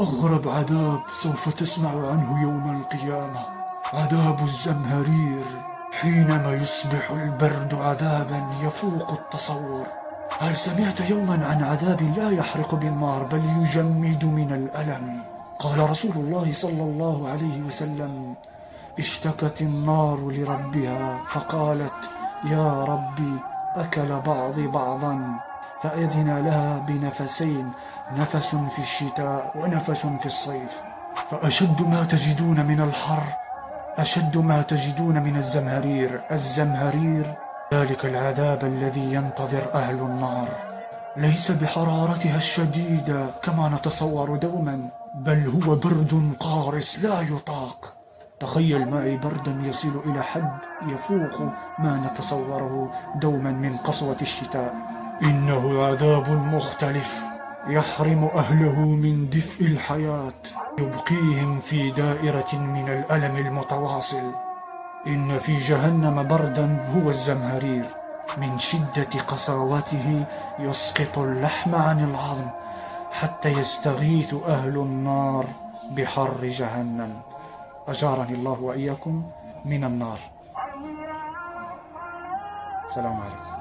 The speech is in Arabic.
أغرب عذاب سوف تسمع عنه يوم القيامة عذاب الزمهرير، حينما يصبح البرد عذابا يفوق التصور. هل سمعت يوما عن عذاب لا يحرق بالنار بل يجمد من الألم؟ قال رسول الله صلى الله عليه وسلم: اشتكت النار لربها فقالت: يا ربي أكل بعضي بعضا، فأذن لها بنفسين، نفس في الشتاء ونفس في الصيف. فأشد ما تجدون من الحر أشد ما تجدون من الزمهرير. الزمهرير ذلك العذاب الذي ينتظر أهل النار، ليس بحرارتها الشديدة كما نتصور دوما، بل هو برد قارس لا يطاق. تخيل معي بردا يصل إلى حد يفوق ما نتصوره دوما من قسوة الشتاء. إنه عذاب مختلف يحرم أهله من دفء الحياة، يبقيهم في دائرة من الألم المتواصل. إن في جهنم بردا هو الزمهرير، من شدة قساوته يسقط اللحم عن العظم، حتى يستغيث أهل النار بحر جهنم. أجارني الله وإياكم من النار. السلام عليكم.